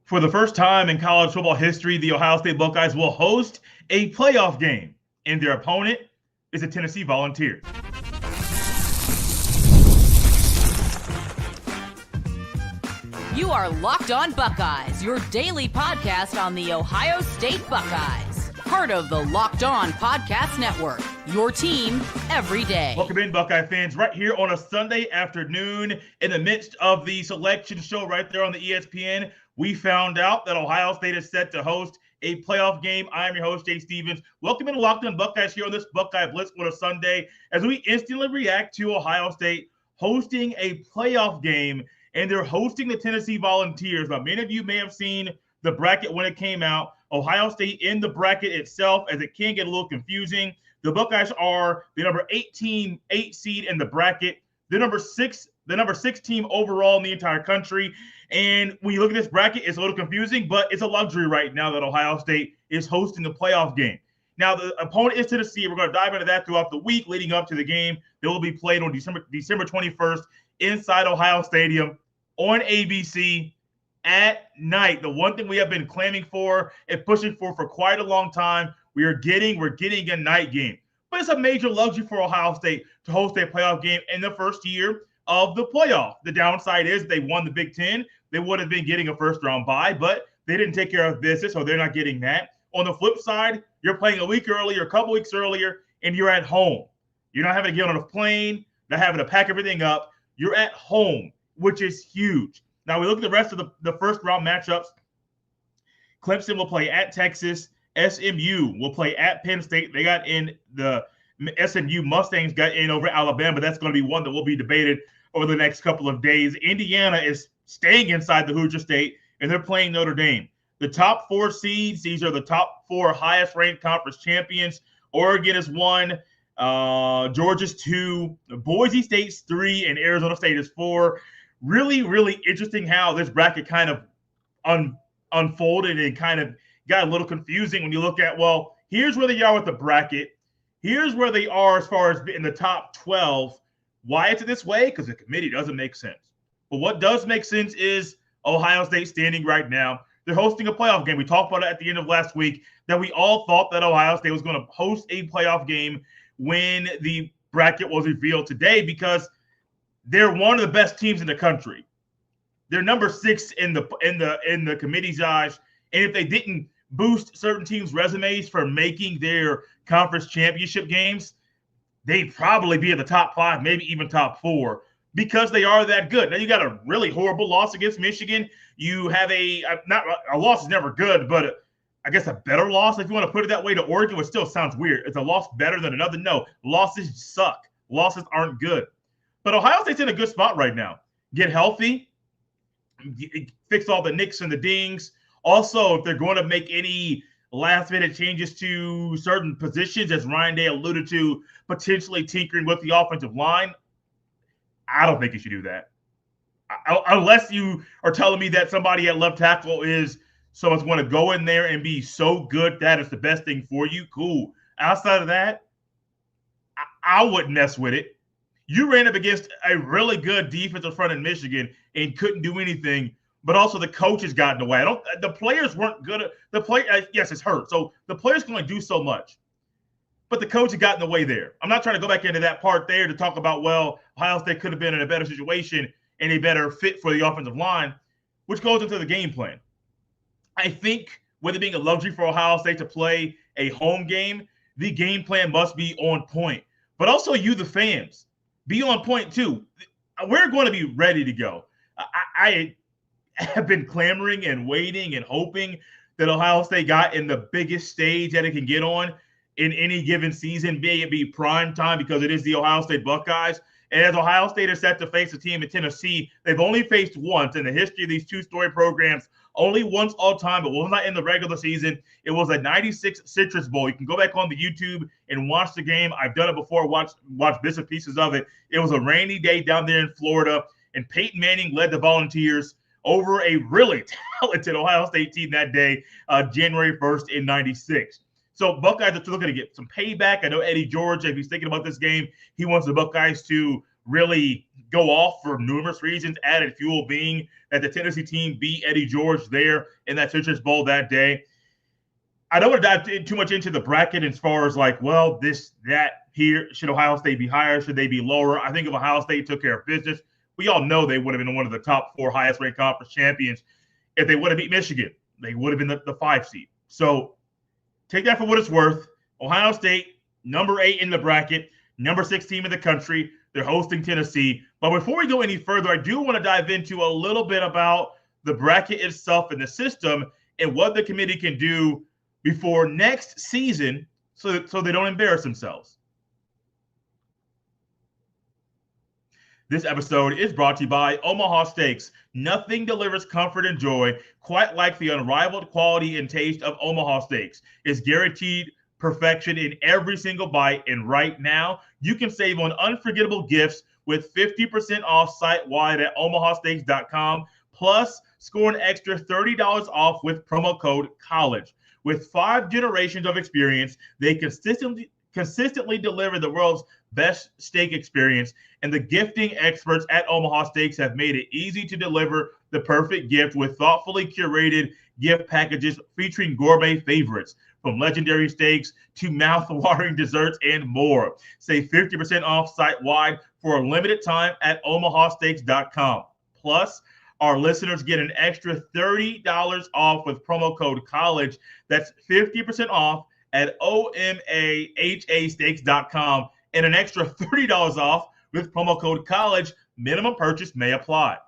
For the first time in college football history, the Ohio State Buckeyes will host a playoff game, and their opponent is the Tennessee Volunteers. You are Locked On Buckeyes, your daily podcast on the Ohio State Buckeyes. Part of the Locked On Podcast Network, your team every day. Welcome in, Buckeye fans, right here on a Sunday afternoon in the midst of the selection show right there on the ESPN. We found out that Ohio State is set to host a playoff game. I am your host, Jay Stevens. Welcome in to Locked On Buckeyes here on this Buckeye Blitz on a Sunday as we instantly react to Ohio State hosting a playoff game, and they're hosting the Tennessee Volunteers. Now, many of you may have seen the bracket when it came out. Ohio State in the bracket itself, as it can get a little confusing. The Buckeyes are the number 18 seed in the bracket, the number six team overall in the entire country. And when you look at this bracket, it's a little confusing, but it's a luxury right now that Ohio State is hosting the playoff game. Now, the opponent is Tennessee. We're going to dive into that throughout the week leading up to the game that will be played on December 21st inside Ohio Stadium on ABC at night. The one thing we have been claiming for and pushing for quite a long time, we're getting a night game. But it's a major luxury for Ohio State to host a playoff game in the first year of the playoff. The downside is they won the Big Ten. They would have been getting a first-round bye, but they didn't take care of business, so they're not getting that. On the flip side, you're playing a week earlier, a couple weeks earlier, and you're at home. You're not having to get on a plane, not having to pack everything up. You're at home, which is huge. Now, we look at the rest of the first-round matchups. Clemson will play at Texas. SMU will play at Penn State. They got in the SMU Mustangs got in over Alabama. That's going to be one that will be debated over the next couple of days. Indiana is staying inside the Hoosier State, and they're playing Notre Dame. The top four seeds, these are the top four highest-ranked conference champions. Oregon is 1, Georgia's 2, Boise State's 3, and Arizona State is 4. Really, really interesting how this bracket kind of unfolded and kind of got a little confusing when you look at, well, here's where they are with the bracket. Here's where they are as far as in the top 12. Why it's this way? Because the committee doesn't make sense. But what does make sense is Ohio State standing right now. They're hosting a playoff game. We talked about it at the end of last week that we all thought that Ohio State was going to host a playoff game when the bracket was revealed today because they're one of the best teams in the country. They're number 6 in the committee's eyes. And if they didn't boost certain teams' resumes for making their conference championship games, they'd probably be in the top 5, maybe even top 4, because they are that good. Now, you got a really horrible loss against Michigan. You have a loss is never good, but I guess a better loss, if you want to put it that way, to Oregon, which still sounds weird. It's a loss better than another? No, losses suck. Losses aren't good. But Ohio State's in a good spot right now. Get healthy, fix all the nicks and the dings. Also, if they're going to make any last-minute changes to certain positions, as Ryan Day alluded to, potentially tinkering with the offensive line, I don't think you should do that. Unless you are telling me that somebody at left tackle is someone's going to go in there and be so good that it's the best thing for you, cool. Outside of that, I wouldn't mess with it. You ran up against a really good defensive front in Michigan and couldn't do anything, but also the coaches got in the way. The players weren't good. Yes, it's hurt. So the players can only do so much, but the coaches got in the way there. I'm not trying to go back into that part there to talk about, well, Ohio State could have been in a better situation and a better fit for the offensive line, which goes into the game plan. I think with it being a luxury for Ohio State to play a home game, the game plan must be on point. But also you, the fans, be on point too. We're going to be ready to go. I have been clamoring and waiting and hoping that Ohio State got in the biggest stage that it can get on in any given season, may it be prime time, because it is the Ohio State Buckeyes. And as Ohio State is set to face a team in Tennessee, they've only faced once in the history of these two-story programs, only once all time, but was not in the regular season. It was a 96 Citrus Bowl. You can go back on the YouTube and watch the game. I've done it before, watch bits and pieces of it. It was a rainy day down there in Florida, and Peyton Manning led the Volunteers over a really talented Ohio State team that day, January 1st in 96. So Buckeyes are looking to get some payback. I know Eddie George, if he's thinking about this game, he wants the Buckeyes to really go off for numerous reasons, added fuel being that the Tennessee team beat Eddie George there in that Citrus Bowl that day. I don't want to dive too much into the bracket as far as like, well, this, that, here. Should Ohio State be higher? Should they be lower? I think if Ohio State took care of business, we all know they would have been one of the top 4 highest ranked conference champions if they would have beat Michigan. They would have been the 5 seed. So take that for what it's worth. Ohio State, number 8 in the bracket, number 6 team in the country. They're hosting Tennessee. But before we go any further, I do want to dive into a little bit about the bracket itself and the system and what the committee can do before next season so they don't embarrass themselves. This episode is brought to you by Omaha Steaks. Nothing delivers comfort and joy quite like the unrivaled quality and taste of Omaha Steaks. It's guaranteed perfection in every single bite, and right now you can save on unforgettable gifts with 50% off site-wide at omahasteaks.com. Plus, score an extra $30 off with promo code COLLEGE. With 5 generations of experience, they consistently deliver the world's best steak experience, and the gifting experts at Omaha Steaks have made it easy to deliver the perfect gift with thoughtfully curated gift packages featuring gourmet favorites, from legendary steaks to mouth-watering desserts and more. Save 50% off site-wide for a limited time at omahasteaks.com. Plus, our listeners get an extra $30 off with promo code COLLEGE. That's 50% off at omahasteaks.com and an extra $30 off with promo code COLLEGE. Minimum purchase may apply.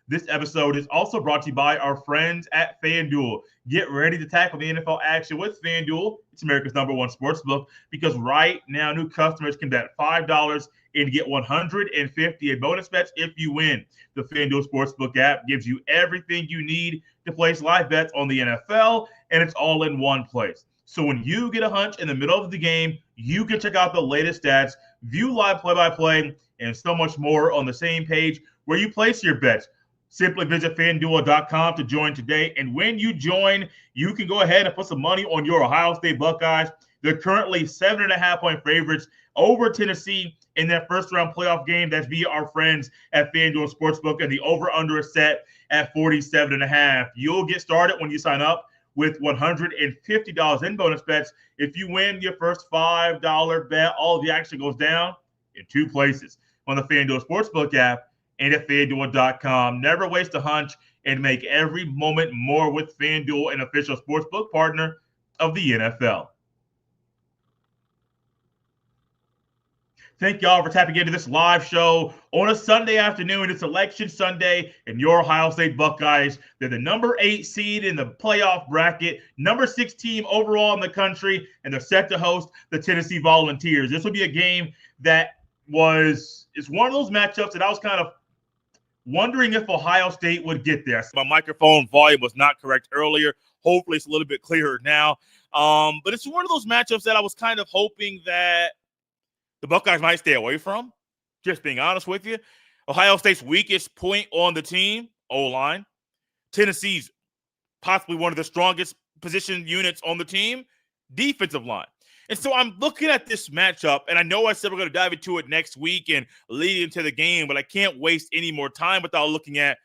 This episode is also brought to you by our friends at FanDuel. Get ready to tackle the NFL action with FanDuel. It's America's #1 sportsbook, because right now new customers can bet $5 and get $150 in bonus bets if you win. The FanDuel Sportsbook app gives you everything you need to place live bets on the NFL, and it's all in one place. So when you get a hunch in the middle of the game, you can check out the latest stats, view live play-by-play, and so much more on the same page where you place your bets. Simply visit FanDuel.com to join today. And when you join, you can go ahead and put some money on your Ohio State Buckeyes. They're currently 7.5-point favorites over Tennessee in that first-round playoff game. That's via our friends at FanDuel Sportsbook, and the over-under is set at 47.5. You'll get started when you sign up with $150 in bonus bets. If you win your first $5 bet, all of the action goes down in 2 places: on the FanDuel Sportsbook app and at FanDuel.com. Never waste a hunch and make every moment more with FanDuel, an official sportsbook partner of the NFL. Thank y'all for tapping into this live show on a Sunday afternoon. It's Election Sunday, and your Ohio State Buckeyes, they're the number 8 seed in the playoff bracket, number 6 team overall in the country, and they're set to host the Tennessee Volunteers. This will be a game that it's one of those matchups that I was kind of wondering if Ohio State would get there. My microphone volume was not correct earlier. Hopefully it's a little bit clearer now. But it's one of those matchups that I was kind of hoping that the Buckeyes might stay away from. Just being honest with you. Ohio State's weakest point on the team, O-line. Tennessee's possibly one of the strongest position units on the team, defensive line. And so I'm looking at this matchup, and I know I said we're going to dive into it next week and lead into the game, but I can't waste any more time without looking at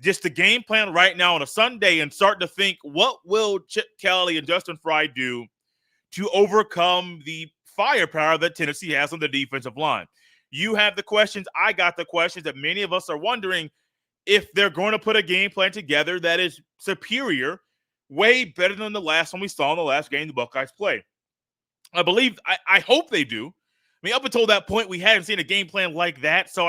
just the game plan right now on a Sunday and start to think, what will Chip Kelly and Justin Fry do to overcome the firepower that Tennessee has on the defensive line? You have the questions. I got the questions that many of us are wondering if they're going to put a game plan together that is superior, way better than the last one we saw in the last game the Buckeyes played. I hope they do. I mean, up until that point, we hadn't seen a game plan like that. So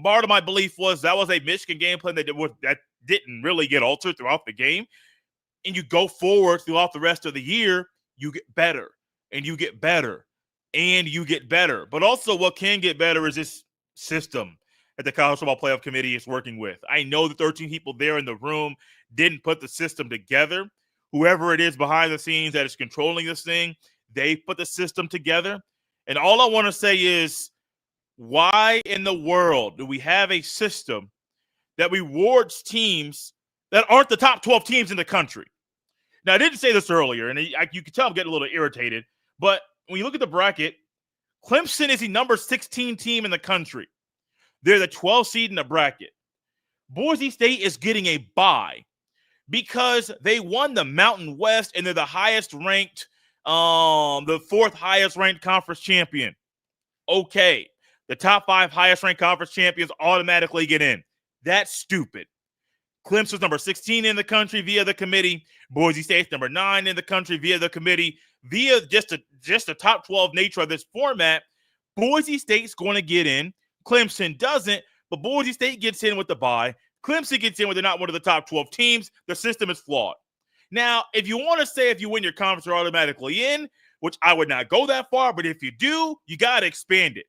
part of my belief was that was a Michigan game plan that didn't really get altered throughout the game. And you go forward throughout the rest of the year, you get better and you get better and you get better. But also what can get better is this system that the College Football Playoff Committee is working with. I know the 13 people there in the room didn't put the system together. Whoever it is behind the scenes that is controlling this thing, they put the system together. And all I want to say is, why in the world do we have a system that rewards teams that aren't the top 12 teams in the country? Now, I didn't say this earlier, and you can tell I'm getting a little irritated, but when you look at the bracket, Clemson is the number 16 team in the country. They're the 12th seed in the bracket. Boise State is getting a bye because they won the Mountain West and they're the highest ranked, the 4th highest ranked conference champion. Okay, the top 5 highest ranked conference champions automatically get in. That's stupid. Clemson's number 16 in the country via the committee. Boise State's number 9 in the country via the committee. Via just the top 12 nature of this format, Boise State's going to get in. Clemson doesn't, but Boise State gets in with the bye. Clemson gets in when they're not one of the top 12 teams. The system is flawed. Now, if you want to say if you win your conference, you're automatically in, which I would not go that far, but if you do, you got to expand it.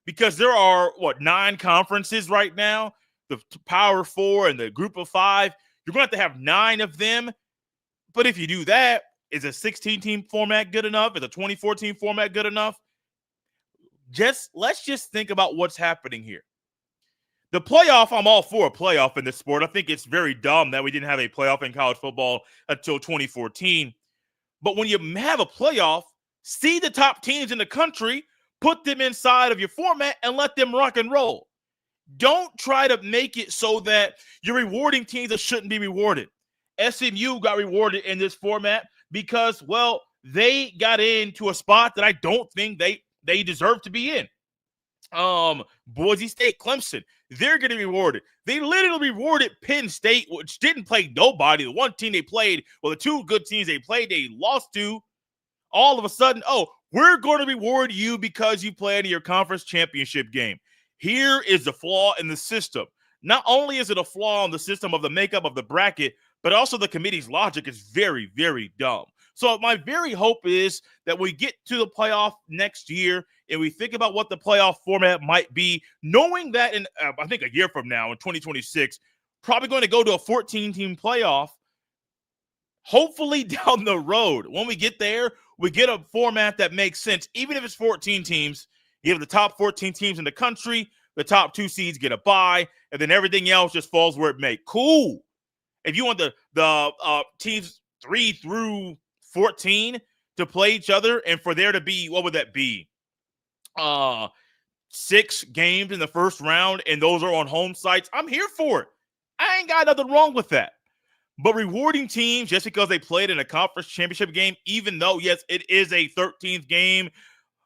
Because there are, 9 conferences right now? The Power 4 and the Group of 5. You're going to have 9 of them. But if you do that, is a 16-team format good enough? Is a 24-team format good enough? Let's just think about what's happening here. The playoff, I'm all for a playoff in this sport. I think it's very dumb that we didn't have a playoff in college football until 2014. But when you have a playoff, see the top teams in the country, put them inside of your format, and let them rock and roll. Don't try to make it so that you're rewarding teams that shouldn't be rewarded. SMU got rewarded in this format because, they got into a spot that I don't think they deserve to be in. Boise State, Clemson, they're getting rewarded. They literally rewarded Penn State, which didn't play nobody. The one team they played, the 2 good teams they played, they lost to. All of a sudden, we're going to reward you because you played in your conference championship game. Here is the flaw in the system. Not only is it a flaw in the system of the makeup of the bracket, but also the committee's logic is very, very dumb. So my very hope is that we get to the playoff next year and we think about what the playoff format might be, knowing that in, I think a year from now, in 2026, probably going to go to a 14-team playoff. Hopefully down the road, when we get there, we get a format that makes sense. Even if it's 14 teams, you have the top 14 teams in the country, the top 2 seeds get a bye, and then everything else just falls where it may. Cool. If you want the teams 3 through 14 to play each other and for there to be, what would that be? 6 games in the first round, and those are on home sites. I'm here for it. I ain't got nothing wrong with that. But rewarding teams just because they played in a conference championship game, even though, yes, it is a 13th game,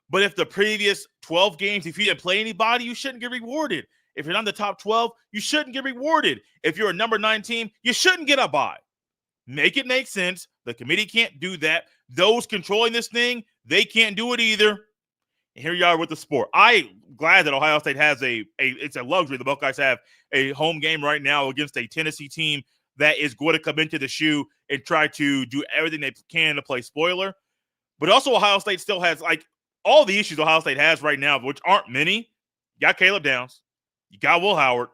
but if the previous 12 games, if you didn't play anybody, you shouldn't get rewarded. If you're not in the top 12, you shouldn't get rewarded. If you're a number 9 team, you shouldn't get a bye. Make it make sense. The committee can't do that. Those controlling this thing, they can't do it either. And here you are with the sport. I'm glad that Ohio State has it's a luxury. The Buckeyes have a home game right now against a Tennessee team that is going to come into the shoe and try to do everything they can to play spoiler. But also Ohio State still has, all the issues Ohio State has right now, which aren't many. You got Caleb Downs. You got Will Howard.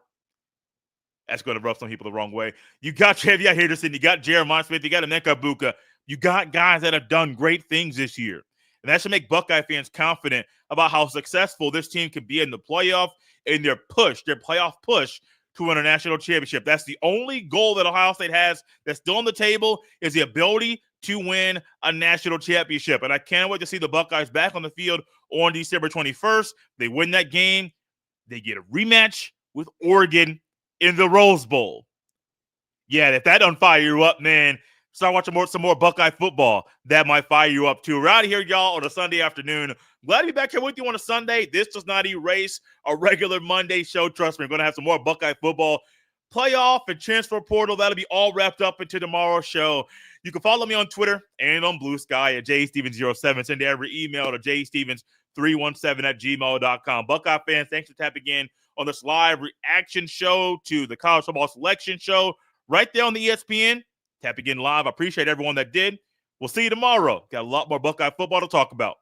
That's going to rub some people the wrong way. You got Javier Henderson. You got Jeremiah Smith. You got Emeka Buka. You got guys that have done great things this year. And that should make Buckeye fans confident about how successful this team could be in the playoff and their playoff push to win a national championship. That's the only goal that Ohio State has that's still on the table, is the ability to win a national championship. And I can't wait to see the Buckeyes back on the field on December 21st. They win that game. They get a rematch with Oregon in the Rose Bowl. Yeah, if that doesn't fire you up, man, start watching some more Buckeye football. That might fire you up too. We're out of here, y'all, on a Sunday afternoon. Glad to be back here with you on a Sunday. This does not erase a regular Monday show. Trust me, we're going to have some more Buckeye football, playoff, and transfer portal. That'll be all wrapped up into tomorrow's show. You can follow me on Twitter and on Blue Sky at jstevens07. Send every email to jstevens317@gmail.com. Buckeye fans, thanks for tapping in on this live reaction show to the college football selection show right there on the ESPN. Tapping in live. I appreciate everyone that did. We'll see you tomorrow. Got a lot more Buckeye football to talk about.